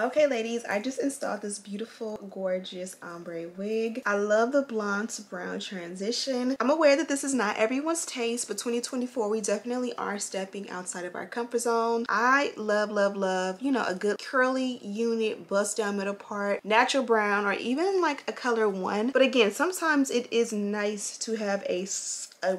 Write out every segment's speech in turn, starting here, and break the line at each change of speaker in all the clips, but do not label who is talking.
Okay ladies, I just installed this beautiful, gorgeous ombre wig. I love the blonde to brown transition. I'm aware that this is not everyone's taste, but 2024, we definitely are stepping outside of our comfort zone. I love, love, love, you know, a good curly unit, bust down middle part, natural brown, or even like a color one. But again, sometimes it is nice to have a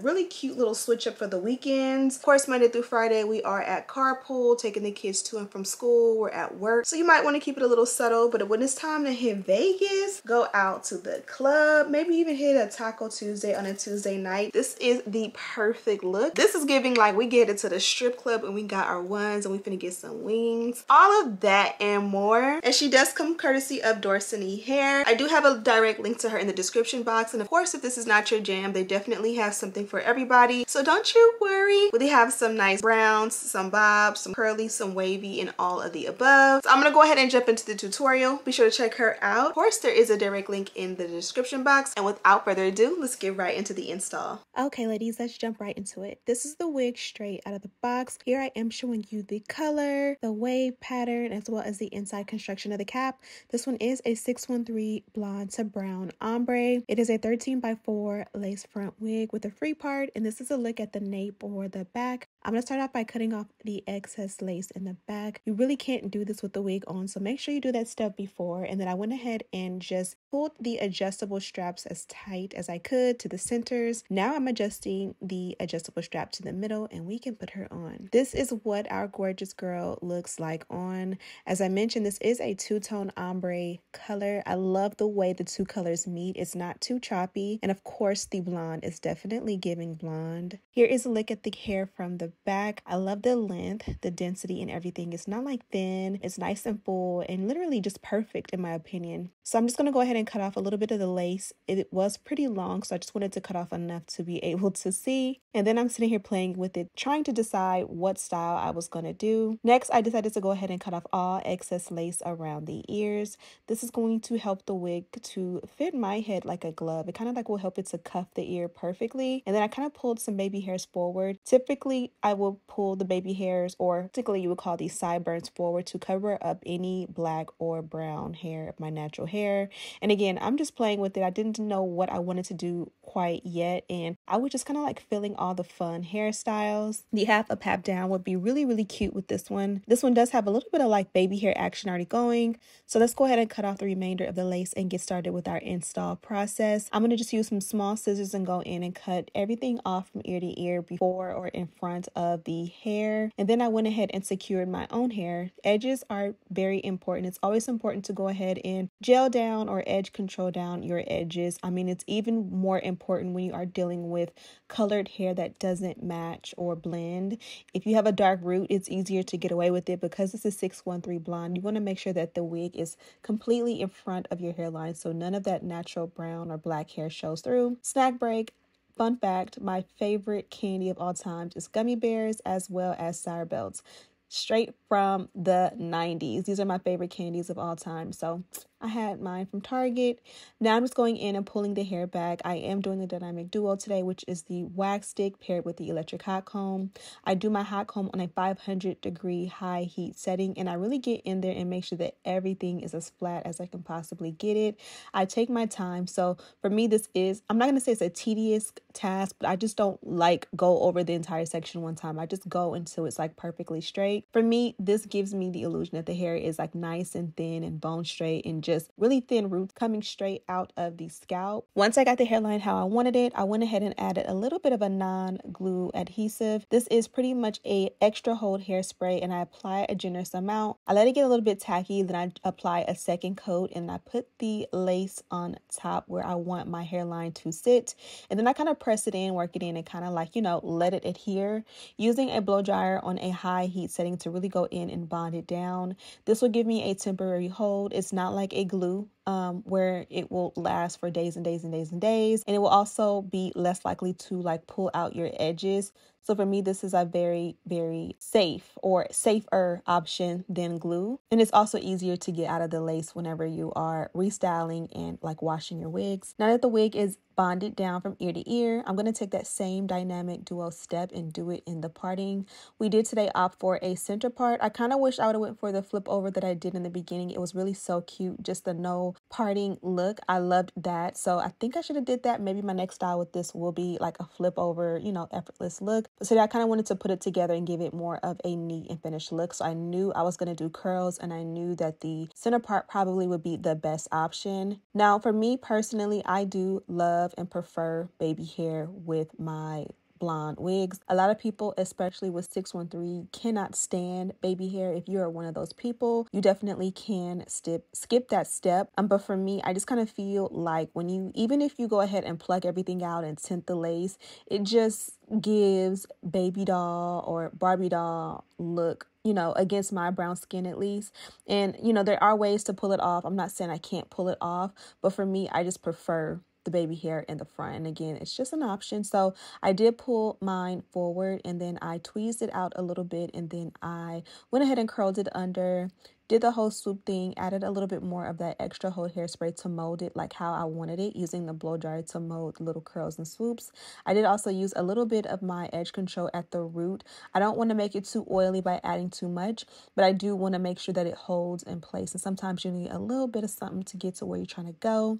really cute little switch up for the weekends. Of course, Monday through Friday, we are at carpool, taking the kids to and from school. We're at work. So you might want to keep it a little subtle, but when it's time to hit Vegas, go out to the club, maybe even hit a Taco Tuesday on a Tuesday night. This is the perfect look. This is giving like we get into the strip club and we got our ones and we finna get some wings. All of that and more. And she does come courtesy of Dorsanee hair. I do have a direct link to her in the description box. And of course, if this is not your jam, they definitely have something for everybody, so don't you worry. They have some nice browns, some bobs, some curly, some wavy, and all of the above. So I'm gonna go ahead and jump into the tutorial. Be sure to check her out. Of course, there is a direct link in the description box, and without further ado, let's get right into the install. Okay ladies, let's jump right into it. This is the wig straight out of the box. Here I am showing you the color, the wave pattern, as well as the inside construction of the cap. This one is a 613 blonde to brown ombre. It is a 13x4 lace front wig with a free part, and this is a look at the nape or the back. I'm going to start off by cutting off the excess lace in the back. You really can't do this with the wig on, so make sure you do that step before. And then I went ahead and just pulled the adjustable straps as tight as I could to the centers. Now I'm adjusting the adjustable strap to the middle and we can put her on. This is what our gorgeous girl looks like on. As I mentioned, this is a two-tone ombre color. I love the way the two colors meet. It's not too choppy. And of course, the blonde is definitely giving blonde. Here is a look at the hair from the back. I love the length, the density, and everything. It's not like thin. It's nice and full and literally just perfect in my opinion. So I'm just going to go ahead and cut off a little bit of the lace. It was pretty long, so I just wanted to cut off enough to be able to see. And then I'm sitting here playing with it, trying to decide what style I was going to do. Next, I decided to go ahead and cut off all excess lace around the ears. This is going to help the wig to fit my head like a glove. It kind of like will help it to cuff the ear perfectly. And then I kind of pulled some baby hairs forward. Typically, I will pull the baby hairs, or particularly you would call these sideburns, forward to cover up any black or brown hair of my natural hair. And again, I'm just playing with it. I didn't know what I wanted to do quite yet, and I was just kind of like feeling all the fun hairstyles. The half up, half down would be really, really cute with this one. This one does have a little bit of like baby hair action already going. So let's go ahead and cut off the remainder of the lace and get started with our install process. I'm going to just use some small scissors and go in and cut everything off from ear to ear before or in front of the hair. And then I went ahead and secured my own hair. Edges are very important. It's always important to go ahead and gel down or edge control down your edges. I mean, it's even more important when you are dealing with colored hair that doesn't match or blend. If you have a dark root, it's easier to get away with it. Because it's a 613 blonde, you want to make sure that the wig is completely in front of your hairline, so none of that natural brown or black hair shows through. Snack break. Fun fact, my favorite candy of all time is gummy bears as well as Sour Belts. Straight from the 90s. These are my favorite candies of all time. So I had mine from Target. Now I'm just going in and pulling the hair back. I am doing the dynamic duo today, which is the wax stick paired with the electric hot comb. I do my hot comb on a 500-degree high heat setting, and I really get in there and make sure that everything is as flat as I can possibly get it. I take my time. So for me, this is, I'm not going to say it's a tedious task, but I just don't like go over the entire section one time. I just go until it's like perfectly straight. For me, this gives me the illusion that the hair is like nice and thin and bone straight and just really thin roots coming straight out of the scalp. Once I got the hairline how I wanted it, I went ahead and added a little bit of a non-glue adhesive. This is pretty much a extra hold hairspray, and I apply a generous amount. I let it get a little bit tacky, then I apply a second coat, and I put the lace on top where I want my hairline to sit. And then I kind of press it in, work it in, and kind of like, you know, let it adhere. Using a blow dryer on a high heat setting to really go in and bond it down. This will give me a temporary hold. It's not like a glue.
where it will last for days and days and days and days. And it will also be less likely to like pull out your edges. So for me, this is a very, very safe or safer option than glue. And it's also easier to get out of the lace whenever you are restyling and like washing your wigs. Now that the wig is bonded down from ear to ear, I'm going to take that same dynamic duo step and do it in the parting. We did today opt for a center part. I kind of wish I would have went for the flip over that I did in the beginning. It was really so cute, just the no parting look. I loved that. So I think I should have did that. Maybe my next style with this will be like a flip over, you know, effortless look. But today I kind of wanted to put it together and give it more of a neat and finished look. So I knew I was going to do curls, and I knew that the center part probably would be the best option. Now for me personally, I do love and prefer baby hair with my blonde wigs. A lot of people, especially with 613, cannot stand baby hair. If you are one of those people, you definitely can skip that step. But for me, I just kind of feel like even if you go ahead and pluck everything out and tint the lace, it just gives baby doll or Barbie doll look, you know, against my brown skin at least. And, you know, there are ways to pull it off. I'm not saying I can't pull it off, but for me, I just prefer the baby hair in the front. And again, it's just an option. So I did pull mine forward, and then I tweezed it out a little bit, and then I went ahead and curled it under, did the whole swoop thing, added a little bit more of that extra hold hairspray to mold it like how I wanted it, using the blow dryer to mold little curls and swoops. I did also use a little bit of my edge control at the root. I don't want to make it too oily by adding too much, but I do want to make sure that it holds in place. And sometimes you need a little bit of something to get to where you're trying to go.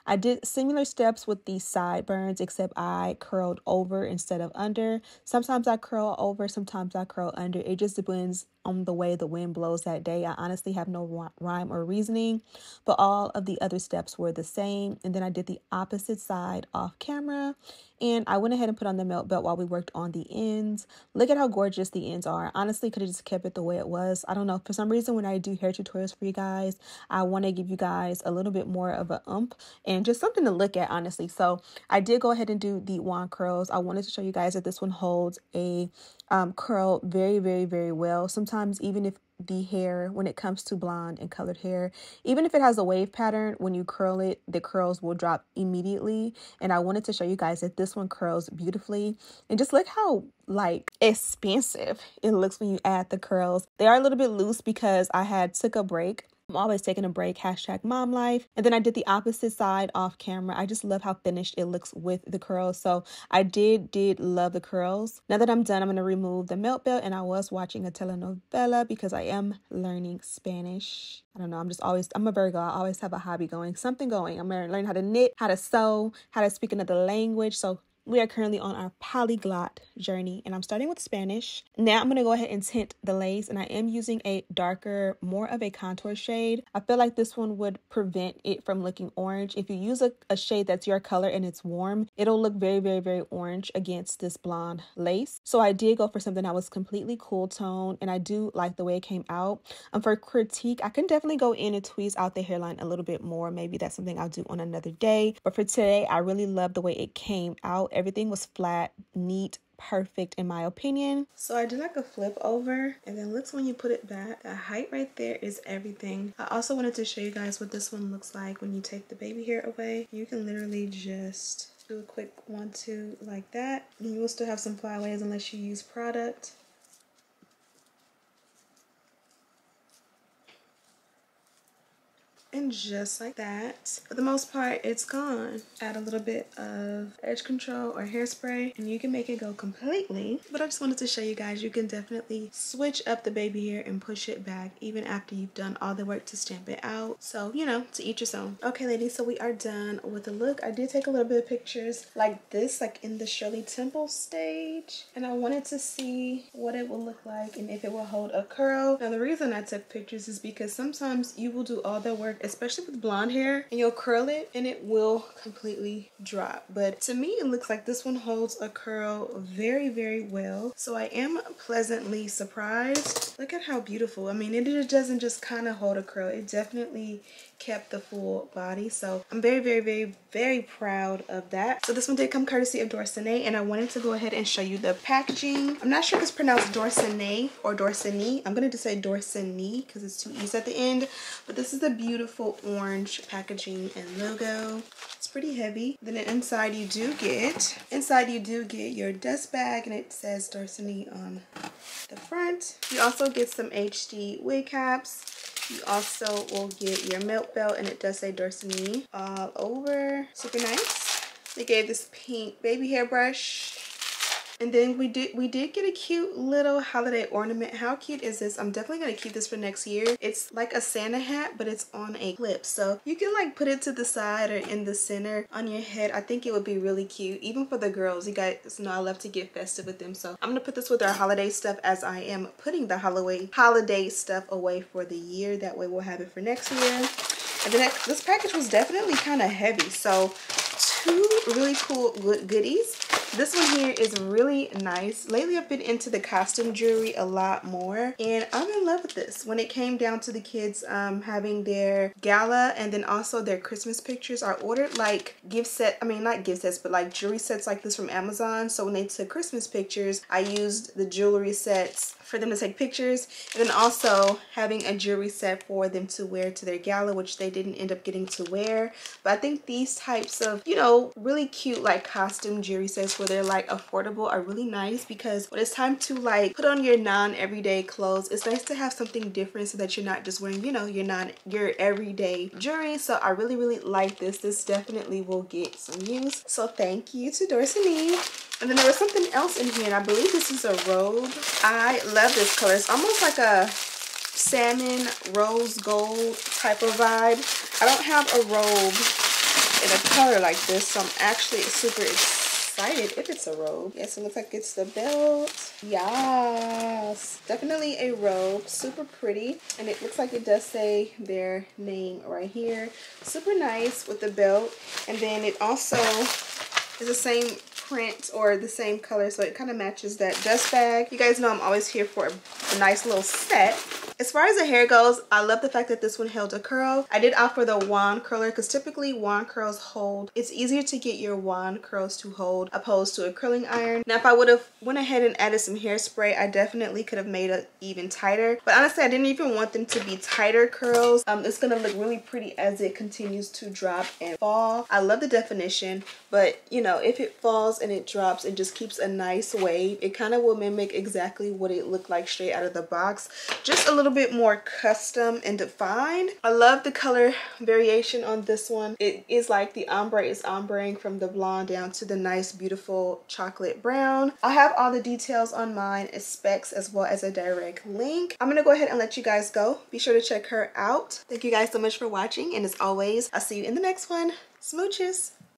I did similar steps with the sideburns, except I curled over instead of under. Sometimes I curl over, sometimes I curl under. It just depends on the way the wind blows that day. I honestly have no rhyme or reasoning, but all of the other steps were the same. And then I did the opposite side off camera, and I went ahead and put on the melt belt while we worked on the ends. Look at how gorgeous the ends are. Honestly, could have just kept it the way it was. I don't know. For some reason, when I do hair tutorials for you guys, I want to give you guys a little bit more of a and just something to look at, honestly. So I did go ahead and do the wand curls. I wanted to show you guys that this one holds a curl very, very, very well. Sometimes even if the hair, when it comes to blonde and colored hair, even if it has a wave pattern, when you curl it, the curls will drop immediately. And I wanted to show you guys that this one curls beautifully. And just look how like expensive it looks when you add the curls. They are a little bit loose because I took a break. I'm always taking a break, #momlife. And then I did the opposite side off camera. I just love how finished it looks with the curls. So I did love the curls. Now that I'm done, I'm going to remove the melt belt. And I was watching a telenovela because I am learning Spanish. I don't know. I'm a Virgo. I always have a hobby going, something going. I'm going to learn how to knit, how to sew, how to speak another language. So we are currently on our polyglot journey, and I'm starting with Spanish. Now I'm going to go ahead and tint the lace, and I am using a darker, more of a contour shade. I feel like this one would prevent it from looking orange. If you use a shade that's your color and it's warm, it'll look very, very, very orange against this blonde lace. So I did go for something that was completely cool tone, and I do like the way it came out. For critique, I can definitely go in and tweeze out the hairline a little bit more. Maybe that's something I'll do on another day. But for today, I really love the way it came out. Everything was flat, neat, perfect in my opinion.
So I did like a flip over, and then looks when you put it back. The height right there is everything. I also wanted to show you guys what this one looks like when you take the baby hair away. You can literally just do a quick 1-2 like that. And you will still have some flyaways unless you use product. And just like that, for the most part, it's gone. Add a little bit of edge control or hairspray, and you can make it go completely. But I just wanted to show you guys, you can definitely switch up the baby hair and push it back even after you've done all the work to stamp it out. So, you know, to each his own. Okay, ladies, so we are done with the look. I did take a little bit of pictures like this, like in the Shirley Temple stage. And I wanted to see what it will look like and if it will hold a curl. Now, the reason I took pictures is because sometimes you will do all the work, especially with blonde hair, and you'll curl it and it will completely drop. But to me, it looks like this one holds a curl very, very well. So I am pleasantly surprised. Look at how beautiful. I mean, it doesn't just kind of hold a curl. It definitely kept the full body. So I'm very, very, very, very proud of that. So this one did come courtesy of Dorsanee, and I wanted to go ahead and show you the packaging. I'm not sure if it's pronounced Dorsanee or Dorsanee. I'm going to just say Dorsanee because it's two E's at the end. But this is the beautiful beautiful orange packaging and logo. It's pretty heavy. Then inside you do get your dust bag, and it says Dorsanee on the front. You also get some HD wig caps. You also will get your milk belt, and it does say Dorsanee all over. Super nice. They gave this pink baby hairbrush. And then we did get a cute little holiday ornament. How cute is this? I'm definitely going to keep this for next year. It's like a Santa hat, but it's on a clip. So you can like put it to the side or in the center on your head. I think it would be really cute. Even for the girls. You guys know I love to get festive with them. So I'm going to put this with our holiday stuff, as I am putting the holiday stuff away for the year. That way we'll have it for next year. And then this package was definitely kind of heavy. So 2 really cool goodies. This one here is really nice. Lately I've been into the costume jewelry a lot more, and I'm in love with this. When it came down to the kids having their gala and then also their Christmas pictures, I ordered like not gift sets, but like jewelry sets like this from Amazon. So when they took Christmas pictures, I used the jewelry sets for them to take pictures, and then also having a jewelry set for them to wear to their gala, which they didn't end up getting to wear. But I think these types of, you know, really cute like costume jewelry sets where they're like affordable are really nice, because when it's time to like put on your non-everyday clothes, it's nice to have something different so that you're not just wearing, you know, your everyday jewelry. So I really like this. This definitely will get some use. So thank you to Dorsanee. And then there was something else in here, and I believe this is a robe. I love this color. It's almost like a salmon rose gold type of vibe. I don't have a robe in a color like this, so I'm actually super excited if it's a robe. Yes, it looks like it's the belt. Yes, definitely a robe. Super pretty, and it looks like it does say their name right here. Super nice with the belt, and then it also is the same print or the same color, so it kind of matches that dust bag. You guys know I'm always here for a nice little set. As far as the hair goes, I love the fact that this one held a curl. I did opt for the wand curler because typically wand curls hold. It's easier to get your wand curls to hold opposed to a curling iron. Now if I would have went ahead and added some hairspray, I definitely could have made it even tighter. But honestly, I didn't even want them to be tighter curls. It's gonna look really pretty as it continues to drop and fall. I love the definition, but you know, if it falls and it drops and just keeps a nice wave, it kind of will mimic exactly what it looked like straight out of the box. Just a little bit more custom and defined. I love the color variation on this one. It is like the ombre is ombreing from the blonde down to the nice beautiful chocolate brown. I'll have all the details on mine as specs as well as a direct link. I'm gonna go ahead and let you guys go. Be sure to check her out. Thank you guys so much for watching, and as always, I'll see you in the next one. Smooches.